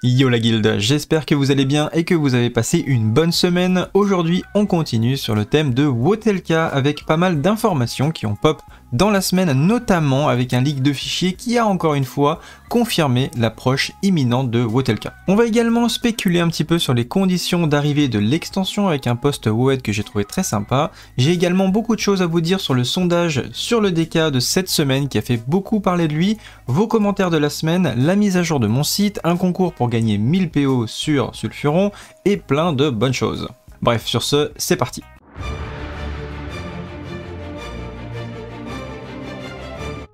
Yo la guilde, j'espère que vous allez bien et que vous avez passé une bonne semaine. Aujourd'hui, on continue sur le thème de Wotelka avec pas mal d'informations qui ont pop dans la semaine, notamment avec un leak de fichiers qui a encore une fois confirmé l'approche imminente de Wotelka. On va également spéculer un petit peu sur les conditions d'arrivée de l'extension avec un post WoEd que j'ai trouvé très sympa. J'ai également beaucoup de choses à vous dire sur le sondage sur le DK de cette semaine qui a fait beaucoup parler de lui, vos commentaires de la semaine, la mise à jour de mon site, un concours pour gagner 1000 PO sur Sulfuron et plein de bonnes choses. Bref, sur ce, c'est parti.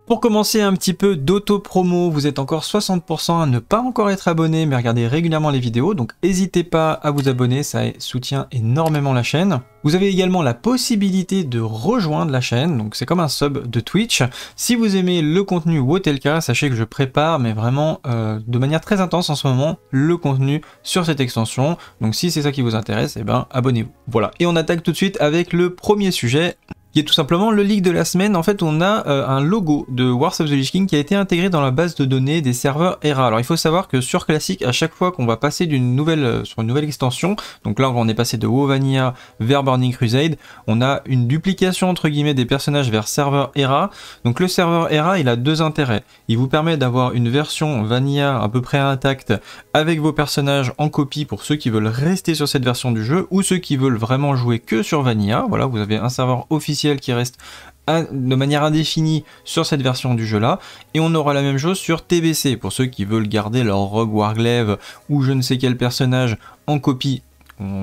Pour commencer, un petit peu d'auto-promo, vous êtes encore 60% à ne pas encore être abonné mais regardez régulièrement les vidéos, donc n'hésitez pas à vous abonner, ça soutient énormément la chaîne. Vous avez également la possibilité de rejoindre la chaîne, donc c'est comme un sub de Twitch. Si vous aimez le contenu Wotelka, sachez que je prépare, mais vraiment de manière très intense en ce moment, le contenu sur cette extension. Donc si c'est ça qui vous intéresse, eh ben abonnez-vous. Voilà, et on attaque tout de suite avec le premier sujet, qui est tout simplement le leak de la semaine. En fait, on a un logo de Wars of the Lich King qui a été intégré dans la base de données des serveurs ERA. Alors, il faut savoir que sur Classic, à chaque fois qu'on va passer sur une nouvelle extension, donc là, on est passé de WoW Vanilla vers Burning Crusade, on a une duplication, entre guillemets, des personnages vers serveur ERA. Donc, le serveur ERA, il a deux intérêts. Il vous permet d'avoir une version Vanilla à peu près intacte avec vos personnages en copie pour ceux qui veulent rester sur cette version du jeu ou ceux qui veulent vraiment jouer que sur Vanilla. Voilà, vous avez un serveur officiel qui reste de manière indéfinie sur cette version du jeu là, et on aura la même chose sur TBC pour ceux qui veulent garder leur Rogue Warglaive ou je ne sais quel personnage en copie.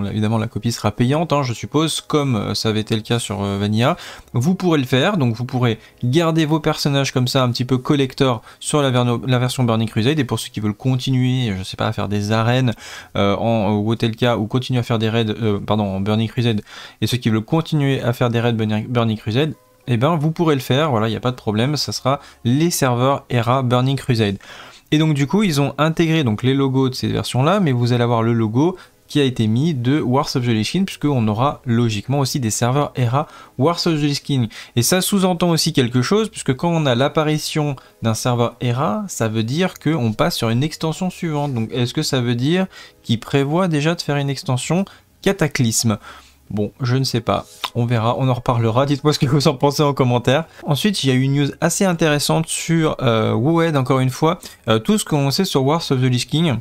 Évidemment la copie sera payante, je suppose, comme ça avait été le cas sur Vanilla. Vous pourrez le faire, donc vous pourrez garder vos personnages comme ça un petit peu collector sur la version Burning Crusade, et pour ceux qui veulent continuer, je sais pas, à faire des arènes en Wotelka ou continuer à faire des raids en Burning Crusade, et ceux qui veulent continuer à faire des raids Burning Crusade, eh ben vous pourrez le faire, voilà, il n'y a pas de problème, ça sera les serveurs ERA Burning Crusade. Et donc du coup ils ont intégré donc les logos de ces versions là, mais vous allez avoir le logo qui a été mis de Wars of the Lich King, puisqu'on aura logiquement aussi des serveurs ERA Wars of the Lich King. Et ça sous-entend aussi quelque chose, puisque quand on a l'apparition d'un serveur ERA, ça veut dire qu'on passe sur une extension suivante. Donc est-ce que ça veut dire qu'il prévoit déjà de faire une extension Cataclysme ? Bon, je ne sais pas, on verra, on en reparlera, dites-moi ce que vous en pensez en commentaire. Ensuite, il y a eu une news assez intéressante sur WoEd, encore une fois, tout ce qu'on sait sur Wars of the Lich King,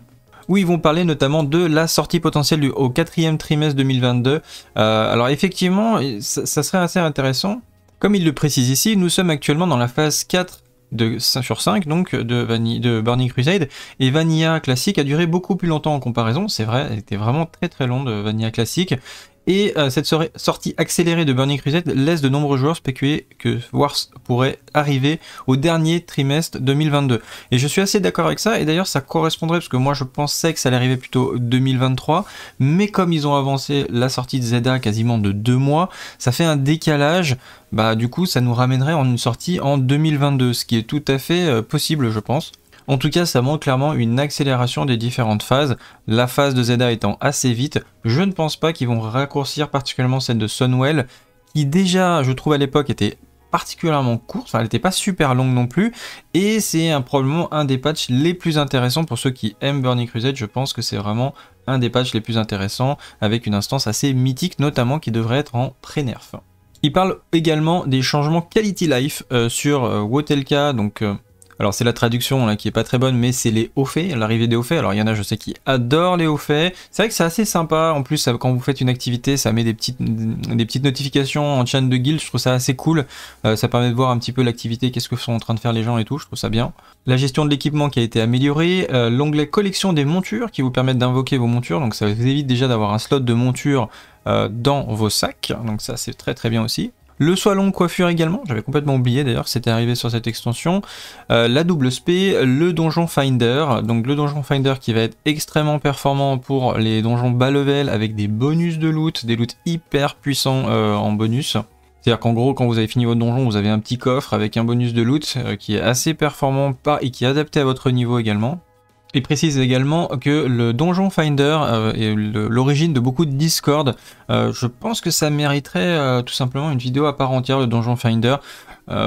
où ils vont parler notamment de la sortie potentielle au 4e trimestre 2022. Alors effectivement, ça serait assez intéressant. Comme il le précise ici, nous sommes actuellement dans la phase 4 sur 5 donc de Burning Crusade, et Vanilla classique a duré beaucoup plus longtemps en comparaison, c'est vrai, elle était vraiment très très longue de Vanilla classique. Et cette sortie accélérée de Burning Crusade laisse de nombreux joueurs spéculer que Wars pourrait arriver au dernier trimestre 2022. Et je suis assez d'accord avec ça, et d'ailleurs ça correspondrait, parce que moi je pensais que ça allait arriver plutôt 2023, mais comme ils ont avancé la sortie de Zeda quasiment de 2 mois, ça fait un décalage, bah du coup ça nous ramènerait en une sortie en 2022, ce qui est tout à fait possible je pense. En tout cas, ça montre clairement une accélération des différentes phases, la phase de Zeda étant assez vite. Je ne pense pas qu'ils vont raccourcir particulièrement celle de Sunwell, qui déjà, je trouve à l'époque, était particulièrement courte, enfin elle n'était pas super longue non plus, et c'est probablement un des patchs les plus intéressants pour ceux qui aiment Burning Crusade. Je pense que c'est vraiment un des patchs les plus intéressants, avec une instance assez mythique, notamment qui devrait être en pré-nerf. Il parle également des changements Quality Life sur Wotelka, donc... alors c'est la traduction là qui est pas très bonne, mais c'est les hauts faits, l'arrivée des hauts faits. Alors il y en a, je sais, qui adorent les hauts faits. C'est vrai que c'est assez sympa. En plus, quand vous faites une activité, ça met des petites notifications en chaîne de guild. Je trouve ça assez cool. Ça permet de voir un petit peu l'activité, qu'est-ce que sont en train de faire les gens et tout. Je trouve ça bien. La gestion de l'équipement qui a été améliorée. L'onglet collection des montures qui vous permettent d'invoquer vos montures. Donc ça vous évite déjà d'avoir un slot de monture dans vos sacs. Donc ça c'est très très bien aussi. Le salon coiffure également, j'avais complètement oublié d'ailleurs que c'était arrivé sur cette extension. La double spé, le donjon finder, donc le donjon finder qui va être extrêmement performant pour les donjons bas level avec des bonus de loot, des loots hyper puissants en bonus. C'est-à-dire qu'en gros, quand vous avez fini votre donjon, vous avez un petit coffre avec un bonus de loot qui est assez performant et qui est adapté à votre niveau également. Il précise également que le Donjon Finder est l'origine de beaucoup de Discord. Je pense que ça mériterait tout simplement une vidéo à part entière, le Donjon Finder.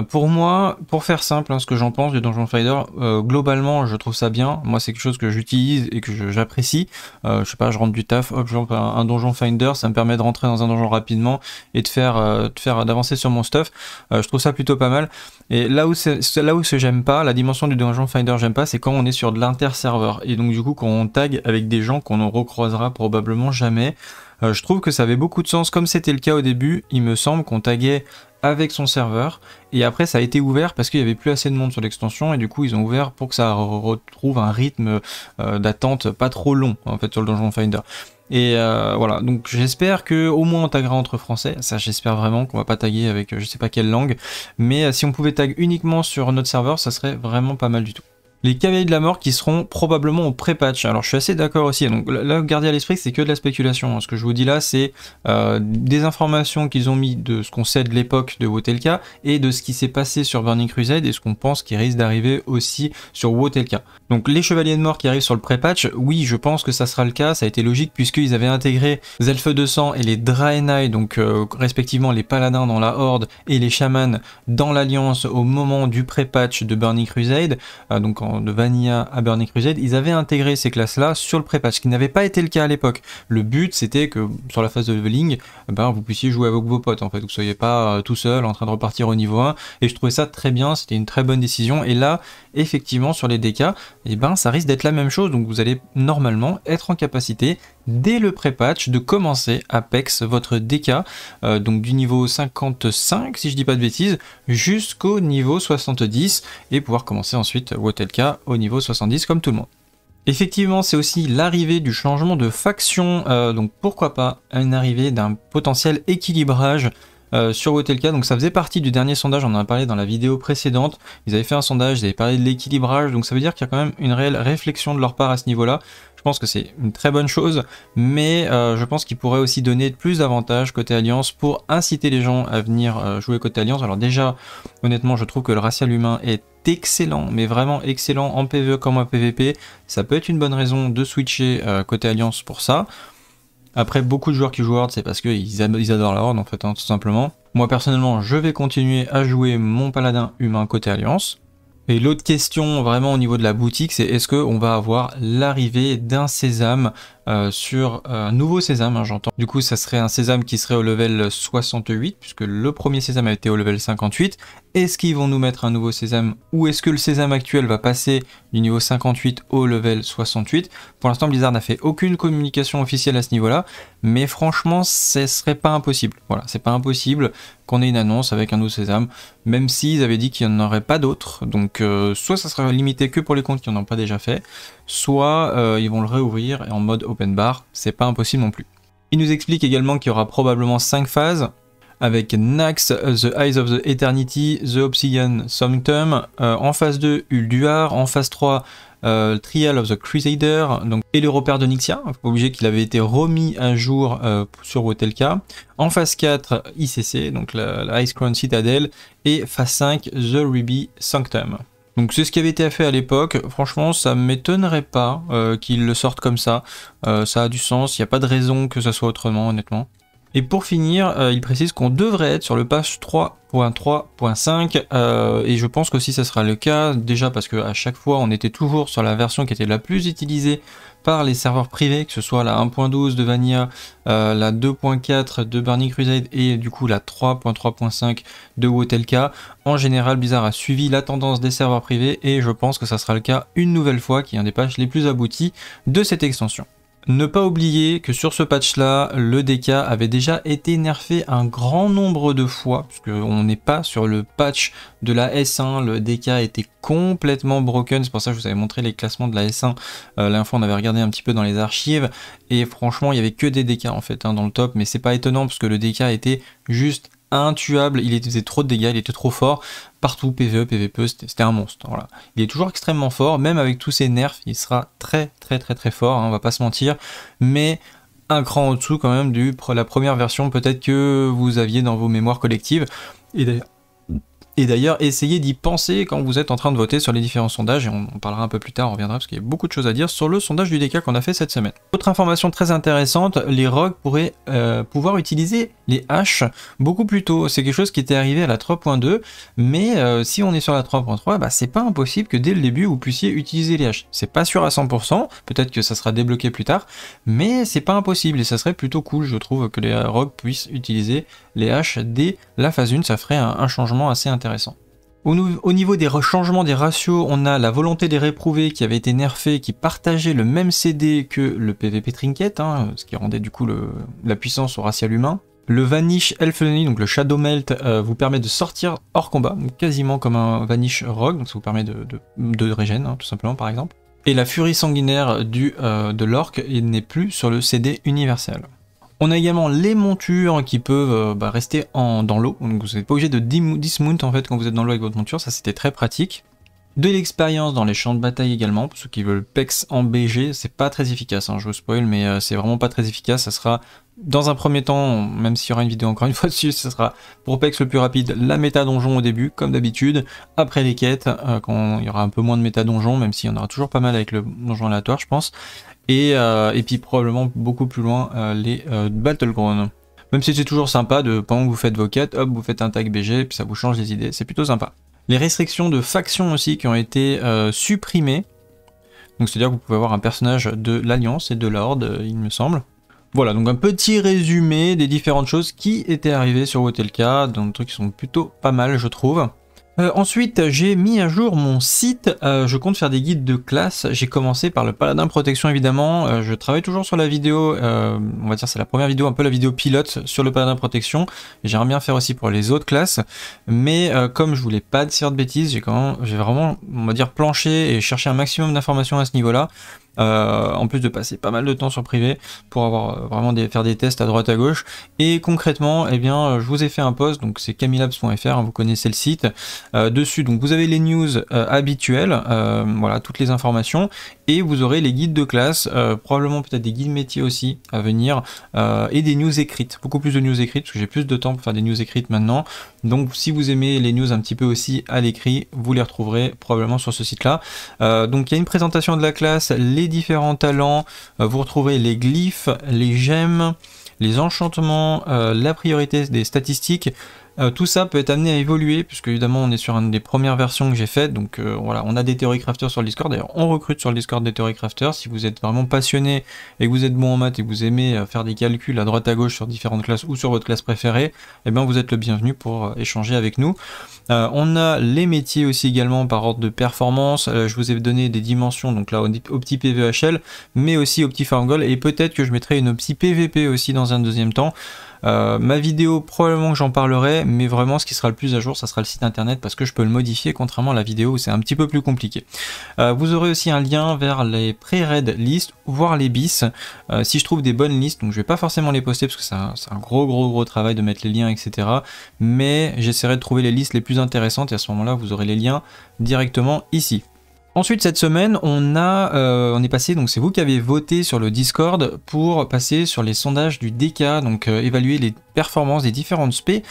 Pour moi, pour faire simple, hein, ce que j'en pense du Dungeon Finder, globalement, je trouve ça bien. Moi, c'est quelque chose que j'utilise et que j'apprécie. Je sais pas, je rentre du taf, hop, je rentre un Dungeon Finder, ça me permet de rentrer dans un donjon rapidement et d'avancer sur mon stuff. Je trouve ça plutôt pas mal. Et là où j'aime pas, la dimension du Dungeon Finder, j'aime pas, c'est quand on est sur de l'inter-serveur. Et donc, du coup, quand on tag avec des gens qu'on ne recroisera probablement jamais, je trouve que ça avait beaucoup de sens, comme c'était le cas au début. Il me semble qu'on taguait avec son serveur, et après ça a été ouvert parce qu'il n'y avait plus assez de monde sur l'extension, et du coup ils ont ouvert pour que ça retrouve un rythme d'attente pas trop long en fait sur le Dungeon Finder. Et voilà, donc j'espère que au moins on taguera entre français, ça j'espère vraiment qu'on va pas taguer avec je sais pas quelle langue, mais si on pouvait tag uniquement sur notre serveur, ça serait vraiment pas mal du tout. Les cavaliers de la mort qui seront probablement au pré-patch. Alors je suis assez d'accord aussi, donc là gardez à l'esprit que c'est que de la spéculation. Ce que je vous dis là c'est des informations qu'ils ont mis de ce qu'on sait de l'époque de Wotelka et de ce qui s'est passé sur Burning Crusade et ce qu'on pense qui risque d'arriver aussi sur Wotelka. Donc les chevaliers de mort qui arrivent sur le pré-patch, oui je pense que ça sera le cas, ça a été logique puisqu'ils avaient intégré les elfes de sang et les Draenei, donc respectivement les paladins dans la horde et les chamans dans l'alliance au moment du pré-patch de Burning Crusade, donc de Vanilla à Burning Crusade, ils avaient intégré ces classes-là sur le pré-patch, ce qui n'avait pas été le cas à l'époque. Le but, c'était que sur la phase de leveling, vous puissiez jouer avec vos potes, en fait, vous ne soyez pas tout seul en train de repartir au niveau 1, et je trouvais ça très bien, c'était une très bonne décision, et là, effectivement, sur les DK, ça risque d'être la même chose, donc vous allez normalement être en capacité, dès le pré-patch, de commencer à pex votre DK, donc du niveau 55, si je dis pas de bêtises, jusqu'au niveau 70, et pouvoir commencer ensuite Wotelka au niveau 70 comme tout le monde. Effectivement, c'est aussi l'arrivée du changement de faction, donc pourquoi pas une arrivée d'un potentiel équilibrage sur Wotelka. Donc ça faisait partie du dernier sondage, on en a parlé dans la vidéo précédente, ils avaient fait un sondage, ils avaient parlé de l'équilibrage, donc ça veut dire qu'il y a quand même une réelle réflexion de leur part à ce niveau-là. Je pense que c'est une très bonne chose, mais je pense qu'il pourrait aussi donner plus d'avantages côté Alliance pour inciter les gens à venir jouer côté Alliance. Alors déjà, honnêtement, je trouve que le racial humain est excellent, mais vraiment excellent en PvE comme en PvP. Ça peut être une bonne raison de switcher côté Alliance pour ça. Après, beaucoup de joueurs qui jouent Horde, c'est parce qu'ils adorent la Horde, en fait, hein, tout simplement. Moi, personnellement, je vais continuer à jouer mon paladin humain côté Alliance. Et l'autre question vraiment au niveau de la boutique, c'est est-ce qu'on va avoir l'arrivée d'un sésame sur un nouveau sésame, hein, j'entends. Du coup, ça serait un sésame qui serait au level 68, puisque le premier sésame a été au level 58. Est-ce qu'ils vont nous mettre un nouveau sésame ou est-ce que le sésame actuel va passer du niveau 58 au level 68? Pour l'instant, Blizzard n'a fait aucune communication officielle à ce niveau-là, mais franchement, ce serait pas impossible. Voilà, c'est pas impossible qu'on ait une annonce avec un nouveau sésame, même s'ils avaient dit qu'il n'y en aurait pas d'autres. Donc, soit ça sera limité que pour les comptes qui n'en ont pas déjà fait, soit ils vont le réouvrir en mode open bar, c'est pas impossible non plus. Il nous explique également qu'il y aura probablement 5 phases, avec Nax, The Eyes of the Eternity, The Obsidian Sanctum, en phase 2, Ulduar, en phase 3, Trial of the Crusader, donc, et le repère de Nyxia, faut pas oublier qu'il avait été remis un jour sur Wotelka, en phase 4, ICC, donc la Ice Crown Citadel, et phase 5, The Ruby Sanctum. Donc c'est ce qui avait été fait à l'époque, franchement ça m'étonnerait pas qu'ils le sortent comme ça, ça a du sens, il n'y a pas de raison que ça soit autrement honnêtement. Et pour finir, il précise qu'on devrait être sur le patch 3.3.5 et je pense qu'aussi ça sera le cas, déjà parce qu'à chaque fois on était toujours sur la version qui était la plus utilisée par les serveurs privés, que ce soit la 1.12 de Vanilla, la 2.4 de Burning Crusade et du coup la 3.3.5 de Wotelka. En général, Blizzard a suivi la tendance des serveurs privés et je pense que ça sera le cas une nouvelle fois, qui est un des patchs les plus aboutis de cette extension. Ne pas oublier que sur ce patch là, le DK avait déjà été nerfé un grand nombre de fois, puisqu'on n'est pas sur le patch de la S1, le DK était complètement broken, c'est pour ça que je vous avais montré les classements de la S1, l'info on avait regardé un petit peu dans les archives, et franchement il y avait que des DK en fait dans le top, mais c'est pas étonnant parce que le DK était juste intuable, il faisait trop de dégâts, il était trop fort, partout PvE, PvP, c'était un monstre, voilà. Il est toujours extrêmement fort, même avec tous ses nerfs, il sera très fort, hein, on va pas se mentir, mais un cran en dessous quand même de la première version peut-être que vous aviez dans vos mémoires collectives, et d'ailleurs, Et d'ailleurs, essayez d'y penser quand vous êtes en train de voter sur les différents sondages, et on en parlera un peu plus tard, on reviendra, parce qu'il y a beaucoup de choses à dire sur le sondage du DK qu'on a fait cette semaine. Autre information très intéressante, les rogues pourraient pouvoir utiliser les haches beaucoup plus tôt. C'est quelque chose qui était arrivé à la 3.2, mais si on est sur la 3.3, bah, c'est pas impossible que dès le début, vous puissiez utiliser les haches. C'est pas sûr à 100%, peut-être que ça sera débloqué plus tard, mais c'est pas impossible, et ça serait plutôt cool, je trouve, que les rogues puissent utiliser les haches dès la phase 1, ça ferait un changement assez intéressant. Au niveau des changements des ratios, on a la volonté des réprouvés qui avait été nerfée, qui partageait le même CD que le PVP Trinket, hein, ce qui rendait du coup la puissance au racial humain. Le Vanish Elfenemy, donc le Shadow Melt, vous permet de sortir hors combat, donc quasiment comme un Vanish Rogue, donc ça vous permet de régène, hein, tout simplement par exemple. Et la Furie Sanguinaire de l'Orc n'est plus sur le CD universel. On a également les montures qui peuvent rester dans l'eau, donc vous n'êtes pas obligé de dismount en fait quand vous êtes dans l'eau avec votre monture, ça c'était très pratique. De l'expérience dans les champs de bataille également, pour ceux qui veulent PEX en BG, c'est pas très efficace, hein, je vous spoil, mais c'est vraiment pas très efficace, ça sera dans un premier temps, même s'il y aura une vidéo encore une fois dessus, ça sera pour PEX le plus rapide, la méta donjon au début, comme d'habitude, après les quêtes, quand il y aura un peu moins de méta donjon, même s'il y en aura toujours pas mal avec le donjon aléatoire je pense, et puis probablement beaucoup plus loin les Battlegrounds. Même si c'est toujours sympa de, pendant que vous faites vos quêtes, hop, vous faites un tag BG, puis ça vous change les idées, c'est plutôt sympa. Les restrictions de factions aussi qui ont été supprimées, donc c'est-à-dire que vous pouvez avoir un personnage de l'Alliance et de la Horde, il me semble. Voilà, donc un petit résumé des différentes choses qui étaient arrivées sur Wotelka, donc des trucs qui sont plutôt pas mal je trouve. Ensuite, j'ai mis à jour mon site, je compte faire des guides de classe, j'ai commencé par le Paladin Protection évidemment, je travaille toujours sur la vidéo, on va dire c'est la première vidéo, un peu la vidéo pilote sur le Paladin Protection, j'aimerais bien faire aussi pour les autres classes, mais comme je voulais pas dire de bêtises, j'ai vraiment, on va dire, planché et cherché un maximum d'informations à ce niveau-là. En plus de passer pas mal de temps sur privé pour avoir vraiment faire des tests à droite à gauche, et concrètement eh bien je vous ai fait un post, donc c'est camilabs.fr, hein, vous connaissez le site, dessus donc vous avez les news habituelles, voilà toutes les informations, et vous aurez les guides de classe, probablement peut-être des guides métiers aussi à venir, et des news écrites, beaucoup plus de news écrites parce que j'ai plus de temps pour faire des news écrites maintenant, donc si vous aimez les news un petit peu aussi à l'écrit, vous les retrouverez probablement sur ce site là. Donc il y a une présentation de la classe, les différents talents, vous retrouverez les glyphes, les gemmes, les enchantements, la priorité des statistiques. Tout ça peut être amené à évoluer, puisque évidemment on est sur une des premières versions que j'ai faites, donc voilà, on a des Theory Crafters sur le Discord, d'ailleurs on recrute sur le Discord des Theory Crafters, si vous êtes vraiment passionné et que vous êtes bon en maths et que vous aimez faire des calculs à droite à gauche sur différentes classes ou sur votre classe préférée, eh bien vous êtes le bienvenu pour échanger avec nous. On a les métiers aussi également par ordre de performance, je vous ai donné des dimensions, donc là au petit PVHL, mais aussi au petit Farm Goal, et peut-être que je mettrai une petit PVP aussi dans un deuxième temps. Ma vidéo, probablement que j'en parlerai, mais vraiment ce qui sera le plus à jour, ça sera le site internet, parce que je peux le modifier, contrairement à la vidéo où c'est un petit peu plus compliqué. Vous aurez aussi un lien vers les pré-raid listes, voire les bis, si je trouve des bonnes listes, donc je vais pas forcément les poster, parce que c'est un gros travail de mettre les liens, etc. Mais j'essaierai de trouver les listes les plus intéressantes, et à ce moment-là, vous aurez les liens directement ici. Ensuite cette semaine on est passé, donc c'est vous qui avez voté sur le Discord pour passer sur les sondages du DK, donc évaluer les performances des différentes spé.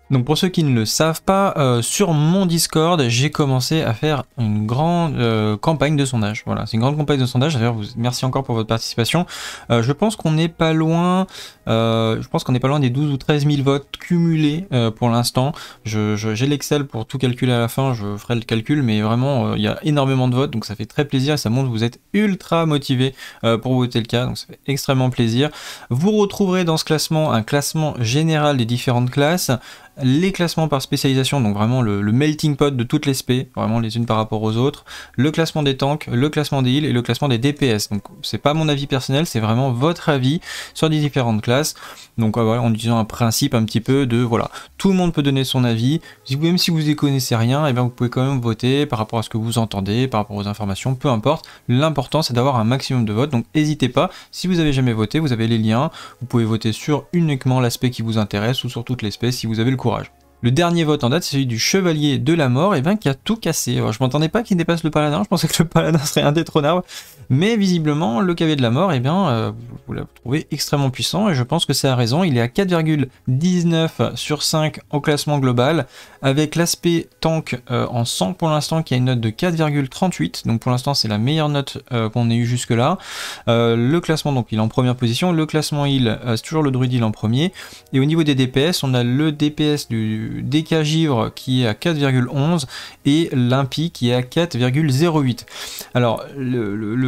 Donc pour ceux qui ne le savent pas, sur mon Discord, j'ai commencé à faire une grande campagne de sondage. Voilà, c'est une grande campagne de sondage. D'ailleurs, merci encore pour votre participation. Je pense qu'on n'est pas loin. Des 12 ou 13 000 votes cumulés pour l'instant. J'ai l'Excel pour tout calculer à la fin. Je ferai le calcul, mais vraiment, il y a énormément de votes, donc ça fait très plaisir et ça montre que vous êtes ultra motivé pour voter le cas. Donc ça fait extrêmement plaisir. Vous retrouverez dans ce classement un classement général des différentes classes. Les classements par spécialisation, donc vraiment le melting pot de toutes les spé, vraiment les unes par rapport aux autres, le classement des tanks, le classement des heals et le classement des DPS. Donc c'est pas mon avis personnel, c'est vraiment votre avis sur les différentes classes. Donc voilà, en utilisant un principe un petit peu de voilà, tout le monde peut donner son avis. Même si vous y connaissez rien, et bien vous pouvez quand même voter par rapport à ce que vous entendez, par rapport aux informations, peu importe. L'important c'est d'avoir un maximum de votes, donc n'hésitez pas. Si vous avez jamais voté, vous avez les liens. Vous pouvez voter sur uniquement l'aspect qui vous intéresse ou sur toutes les spé si vous avez le courage. Le dernier vote en date, c'est celui du Chevalier de la Mort, et bien qui a tout cassé. Alors, je m'attendais pas qu'il dépasse le Paladin, je pensais que le Paladin serait indétrônable, mais visiblement, le Cavalier de la Mort, et bien, vous l'avez trouvé extrêmement puissant et je pense que c'est à raison. Il est à 4,19 sur 5 au classement global avec l'aspect tank en 100 pour l'instant qui a une note de 4,38. Donc pour l'instant c'est la meilleure note qu'on ait eu jusque là. Le classement donc il est en première position. Le classement heal, c'est toujours le druid heal en premier. Et au niveau des DPS, on a le DPS du DK Givre qui est à 4,11 et l'Impi qui est à 4,08. Alors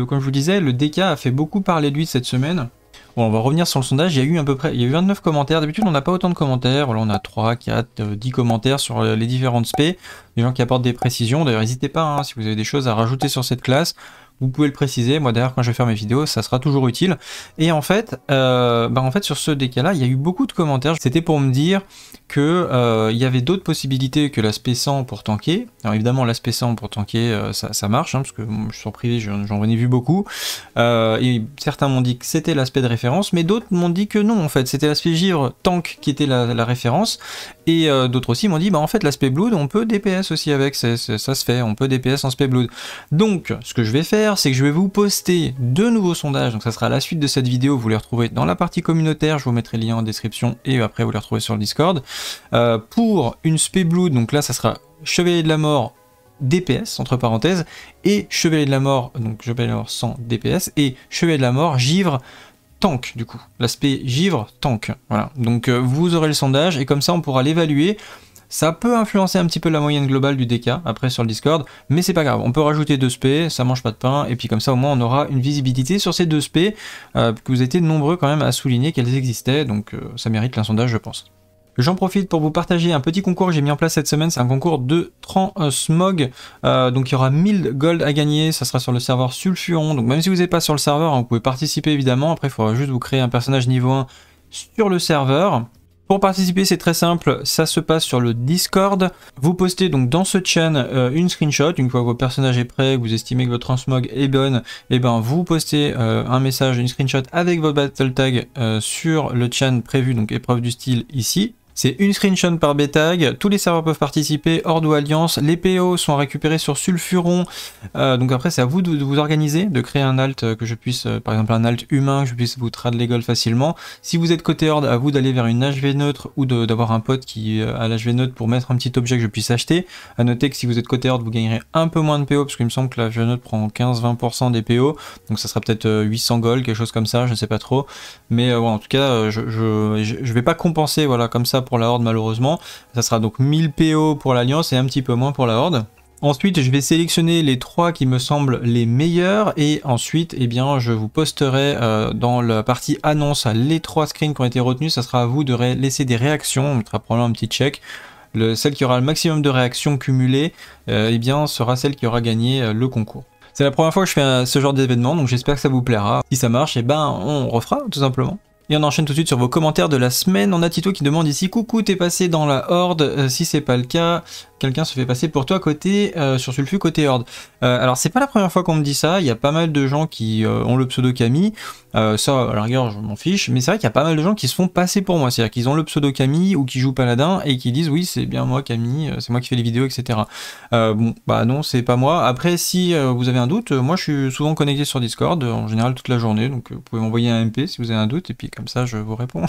comme je vous disais, le DK a fait beaucoup parler de lui cette semaine. Bon, on va revenir sur le sondage, il y a eu à peu près 29 commentaires, d'habitude on n'a pas autant de commentaires, voilà, on a 3, 4, 10 commentaires sur les différentes spé, des gens qui apportent des précisions, d'ailleurs n'hésitez pas, hein, si vous avez des choses à rajouter sur cette classe, vous pouvez le préciser, moi d'ailleurs quand je vais faire mes vidéos, ça sera toujours utile. Et en fait sur ce DK là, il y a eu beaucoup de commentaires, c'était pour me dire que il y avait d'autres possibilités que l'aspect 100 pour tanker. Alors évidemment l'aspect 100 pour tanker ça marche, hein, parce que je suis sur privé, j'en ai vu beaucoup. Et certains m'ont dit que c'était l'aspect de référence, mais d'autres m'ont dit que non, en fait c'était l'aspect givre tank qui était la référence. Et d'autres aussi m'ont dit en fait l'aspect blood on peut DPS aussi avec, ça se fait, on peut DPS en spé blood. Donc ce que je vais faire, c'est que je vais vous poster deux nouveaux sondages, donc ça sera la suite de cette vidéo, vous les retrouvez dans la partie communautaire, je vous mettrai le lien en description et après vous les retrouvez sur le Discord. Pour une spé blood, donc là ça sera Chevalier de la Mort DPS entre parenthèses et Chevalier de la Mort, donc Chevalier de la Mort sans DPS et Chevalier de la Mort Givre tank du coup, l'aspect Givre tank, voilà, donc vous aurez le sondage et comme ça on pourra l'évaluer. Ça peut influencer un petit peu la moyenne globale du DK après sur le Discord, mais c'est pas grave, on peut rajouter 2 spé, ça mange pas de pain, et puis comme ça au moins on aura une visibilité sur ces 2 spé, que vous étiez nombreux quand même à souligner qu'elles existaient, donc ça mérite un sondage je pense. J'en profite pour vous partager un petit concours que j'ai mis en place cette semaine, c'est un concours de transmog, donc il y aura 1000 gold à gagner, ça sera sur le serveur Sulfuron, donc même si vous n'êtes pas sur le serveur, hein, vous pouvez participer évidemment, après il faudra juste vous créer un personnage niveau 1 sur le serveur. Pour participer, c'est très simple, ça se passe sur le Discord. Vous postez donc dans ce chain une screenshot, une fois que votre personnage est prêt, que vous estimez que votre transmog est bonne, et ben vous postez un message, une screenshot avec votre battle tag sur le chain prévu, donc épreuve du style ici. C'est une screenshot par B-Tag, tous les serveurs peuvent participer, Horde ou Alliance, les PO sont récupérés sur Sulfuron, donc après c'est à vous de vous organiser, de créer un alt que je puisse, par exemple un alt humain, que je puisse vous trad les gold facilement. Si vous êtes côté Horde, à vous d'aller vers une HV neutre ou d'avoir un pote qui a l'HV neutre pour mettre un petit objet que je puisse acheter. À noter que si vous êtes côté Horde, vous gagnerez un peu moins de PO, parce qu'il me semble que la HV neutre prend 15-20% des PO, donc ça sera peut-être 800 gold, quelque chose comme ça, je ne sais pas trop. Mais ouais, en tout cas, je vais pas compenser voilà, comme ça pour la Horde malheureusement, ça sera donc 1000 PO pour l'Alliance et un petit peu moins pour la Horde. Ensuite, je vais sélectionner les 3 qui me semblent les meilleurs et ensuite, eh bien, je vous posterai dans la partie annonce les 3 screens qui ont été retenus. Ça sera à vous de laisser des réactions, on mettra probablement un petit check. Celle qui aura le maximum de réactions cumulées, eh bien, sera celle qui aura gagné le concours. C'est la première fois que je fais ce genre d'événement, donc j'espère que ça vous plaira. Si ça marche, eh ben, on refera tout simplement. Et on enchaîne tout de suite sur vos commentaires de la semaine. On a Tito qui demande ici, coucou, t'es passé dans la Horde, si c'est pas le cas, quelqu'un se fait passer pour toi côté sur Sulfu côté Horde. Alors c'est pas la première fois qu'on me dit ça, il y a pas mal de gens qui ont le pseudo Camille, ça à la rigueur je m'en fiche, mais c'est vrai qu'il y a pas mal de gens qui se font passer pour moi, c'est-à-dire qu'ils ont le pseudo Camille ou qui jouent Paladin et qui disent oui c'est bien moi Camille, c'est moi qui fais les vidéos etc. Bon bah non c'est pas moi, après si vous avez un doute, moi je suis souvent connecté sur Discord, en général toute la journée, donc vous pouvez m'envoyer un MP si vous avez un doute et puis comme ça je vous réponds.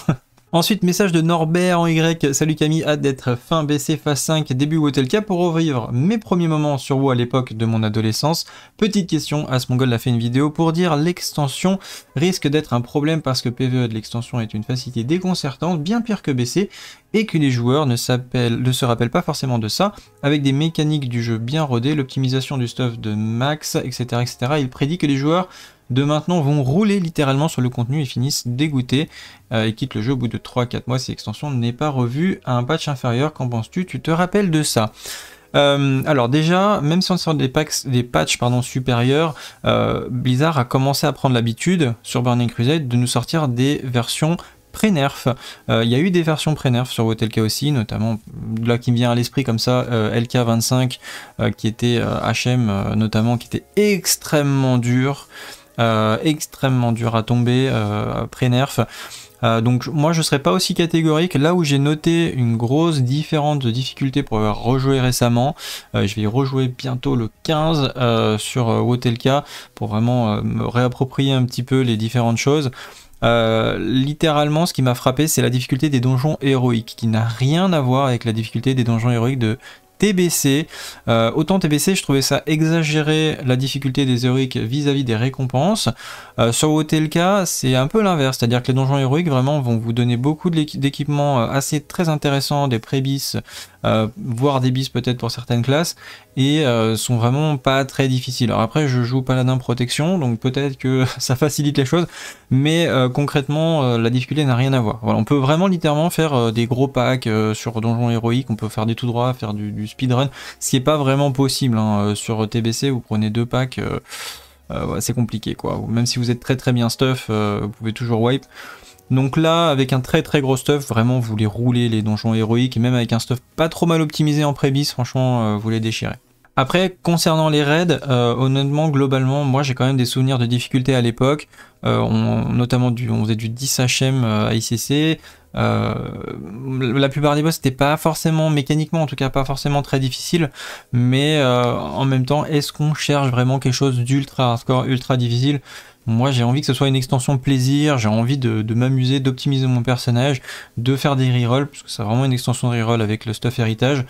Ensuite, message de Norbert en Y. Salut Camille, hâte d'être fin BC phase 5, début WOTLK pour revivre mes premiers moments sur WoW à l'époque de mon adolescence. Petite question, Asmongold a fait une vidéo pour dire l'extension risque d'être un problème parce que PvE de l'extension est une facilité déconcertante, bien pire que BC, et que les joueurs ne se rappellent pas forcément de ça, avec des mécaniques du jeu bien rodées, l'optimisation du stuff de max, etc., etc. Il prédit que les joueurs de maintenant vont rouler littéralement sur le contenu et finissent dégoûtés et quittent le jeu au bout de 3-4 mois si l'extension n'est pas revue à un patch inférieur. Qu'en penses-tu? Tu te rappelles de ça? Alors déjà, même si on sort des patchs supérieurs, Blizzard a commencé à prendre l'habitude sur Burning Crusade de nous sortir des versions pré-nerf. Il y a eu des versions pré-nerf sur WOTLK aussi, notamment là qui me vient à l'esprit comme ça, LK25 qui était HM notamment, qui était extrêmement dur à tomber pré-nerf. Donc moi je serais pas aussi catégorique. Là où j'ai noté une grosse différence de difficulté pour avoir rejoué récemment, je vais y rejouer bientôt le 15 sur WOTLK pour vraiment me réapproprier un petit peu les différentes choses. Littéralement, ce qui m'a frappé, c'est la difficulté des donjons héroïques, qui n'a rien à voir avec la difficulté des donjons héroïques de TBC. Autant TBC, je trouvais ça exagéré, la difficulté des héroïques vis-à-vis des récompenses. Sur OTLK, c'est un peu l'inverse, c'est-à-dire que les donjons héroïques vraiment vont vous donner beaucoup d'équipements assez très intéressants, des pré-bis, voire des bis peut-être pour certaines classes, et sont vraiment pas très difficiles. Alors après, je joue paladin protection, donc peut-être que ça facilite les choses, mais concrètement, la difficulté n'a rien à voir. Voilà, on peut vraiment littéralement faire des gros packs sur donjons héroïques, on peut faire des tout droits, faire du speedrun, ce qui n'est pas vraiment possible hein. Sur TBC, vous prenez 2 packs, c'est compliqué quoi. Même si vous êtes très très bien stuff, vous pouvez toujours wipe. Donc là, avec un très très gros stuff, vraiment vous les roulez les donjons héroïques, et même avec un stuff pas trop mal optimisé en pré-bis, franchement, vous les déchirez. Après, concernant les raids, honnêtement, globalement, moi j'ai quand même des souvenirs de difficultés à l'époque, notamment on faisait du 10 HM à ICC. La plupart des boss c'était pas forcément, mécaniquement en tout cas, pas forcément très difficile, mais en même temps, est-ce qu'on cherche vraiment quelque chose d'ultra hardcore, ultra difficile? Moi j'ai envie que ce soit une extension plaisir, j'ai envie de m'amuser, d'optimiser mon personnage, de faire des rerolls, parce que c'est vraiment une extension de reroll avec le stuff héritage.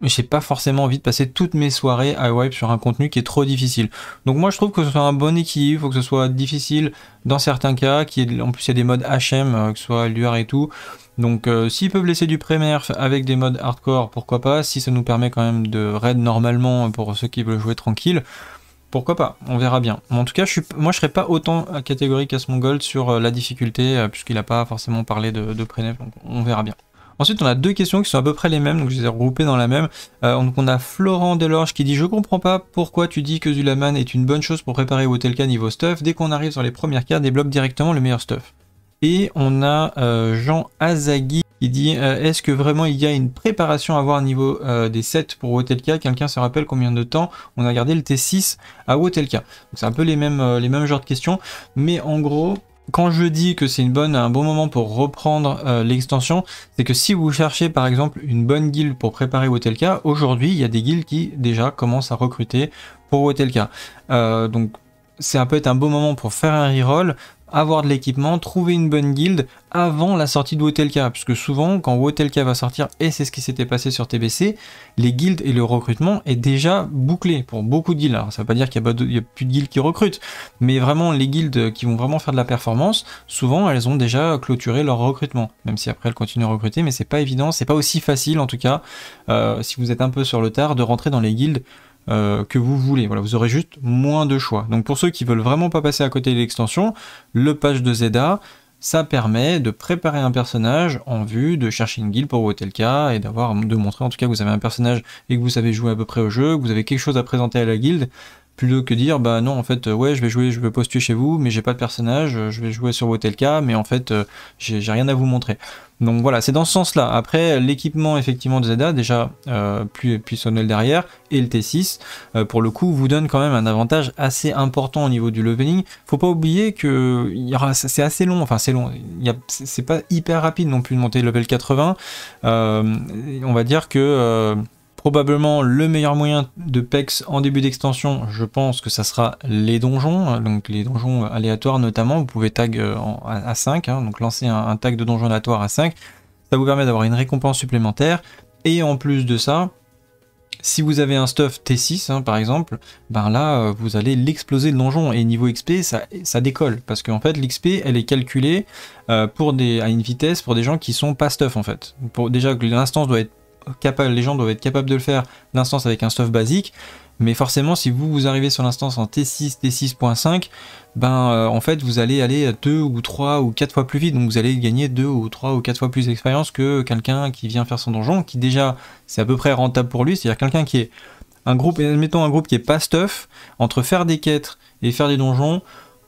J'ai pas forcément envie de passer toutes mes soirées à wipe sur un contenu qui est trop difficile. Donc moi je trouve que ce soit un bon équilibre, il faut que ce soit difficile dans certains cas, en plus il y a des modes HM, que ce soit l'UR et tout. Donc s'ils peuvent laisser du pré-merf avec des modes hardcore, pourquoi pas, si ça nous permet quand même de raid normalement pour ceux qui veulent jouer tranquille, pourquoi pas, on verra bien. En tout cas, moi je serais pas autant catégorique Asmongold sur la difficulté, puisqu'il n'a pas forcément parlé de pré-nerf, donc on verra bien. Ensuite, on a 2 questions qui sont à peu près les mêmes, donc je les ai regroupées dans la même. Donc on a Florent Delorge qui dit « Je comprends pas pourquoi tu dis que Zulaman est une bonne chose pour préparer OTLK niveau stuff. Dès qu'on arrive sur les premières cartes, débloque directement le meilleur stuff. » Et on a Jean Azagui qui dit « Est-ce que vraiment il y a une préparation à avoir au niveau des sets pour OTLK? Quelqu'un se rappelle combien de temps on a gardé le T6 à OTLK ?» Donc c'est un peu les mêmes genres de questions, mais en gros... Quand je dis que c'est un bon moment pour reprendre l'extension, c'est que si vous cherchez par exemple une bonne guilde pour préparer OTLK, aujourd'hui il y a des guildes qui déjà commencent à recruter pour OTLK. Donc ça peut être un bon moment pour faire un reroll, avoir de l'équipement, trouver une bonne guilde avant la sortie de WOTLK, puisque souvent quand WOTLK va sortir, et c'est ce qui s'était passé sur TBC, les guildes et le recrutement est déjà bouclé pour beaucoup de guildes. Alors ça veut pas dire qu'il n'y a plus de guildes qui recrutent, mais vraiment les guildes qui vont vraiment faire de la performance, souvent elles ont déjà clôturé leur recrutement, même si après elles continuent à recruter, mais c'est pas évident, c'est pas aussi facile en tout cas, si vous êtes un peu sur le tard, de rentrer dans les guildes que vous voulez. Voilà, vous aurez juste moins de choix. Donc pour ceux qui veulent vraiment pas passer à côté de l'extension, le patch de Zeda, ça permet de préparer un personnage en vue de chercher une guilde pour WOTLK et de montrer en tout cas que vous avez un personnage et que vous savez jouer à peu près au jeu, que vous avez quelque chose à présenter à la guilde, plutôt que dire bah non en fait ouais je vais postuler chez vous mais j'ai pas de personnage, je vais jouer sur WOTLK mais en fait j'ai rien à vous montrer. Donc voilà, c'est dans ce sens là. Après l'équipement effectivement de Zeda déjà plus puissonnel derrière et le T6 pour le coup vous donne quand même un avantage assez important au niveau du leveling. Faut pas oublier que c'est assez long, enfin c'est long, c'est pas hyper rapide non plus de monter level 80. On va dire que probablement le meilleur moyen de PEX en début d'extension, je pense que ça sera les donjons, donc les donjons aléatoires notamment, vous pouvez tag à 5, hein, donc lancer un tag de donjon aléatoire à 5, ça vous permet d'avoir une récompense supplémentaire, et en plus de ça, si vous avez un stuff T6 hein, par exemple, ben là vous allez l'exploser le donjon, et niveau XP ça décolle, parce qu'en fait l'XP elle est calculée à une vitesse pour des gens qui sont pas stuff en fait. Déjà que l'instance doit être les gens doivent être capables de le faire, l'instance avec un stuff basique, mais forcément si vous arrivez sur l'instance en T6, T6.5, ben en fait vous allez aller 2 ou 3 ou 4 fois plus vite, donc vous allez gagner 2 ou 3 ou 4 fois plus d'expérience que quelqu'un qui vient faire son donjon, qui déjà c'est à peu près rentable pour lui, c'est-à-dire quelqu'un qui est admettons un groupe qui est pas stuff, entre faire des quêtes et faire des donjons,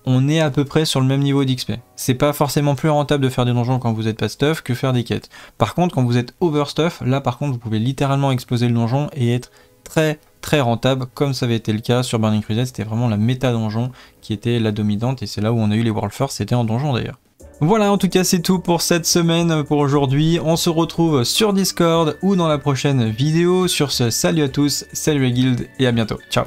on est à peu près sur le même niveau d'XP. C'est pas forcément plus rentable de faire des donjons quand vous êtes pas stuff que faire des quêtes. Par contre, quand vous êtes overstuff, là par contre vous pouvez littéralement exploser le donjon et être très très rentable, comme ça avait été le cas sur Burning Crusade. C'était vraiment la méta donjon qui était la dominante, et c'est là où on a eu les World First, c'était en donjon d'ailleurs. Voilà, en tout cas c'est tout pour cette semaine, pour aujourd'hui. On se retrouve sur Discord ou dans la prochaine vidéo. Sur ce, salut à tous, salut la guilde et à bientôt. Ciao.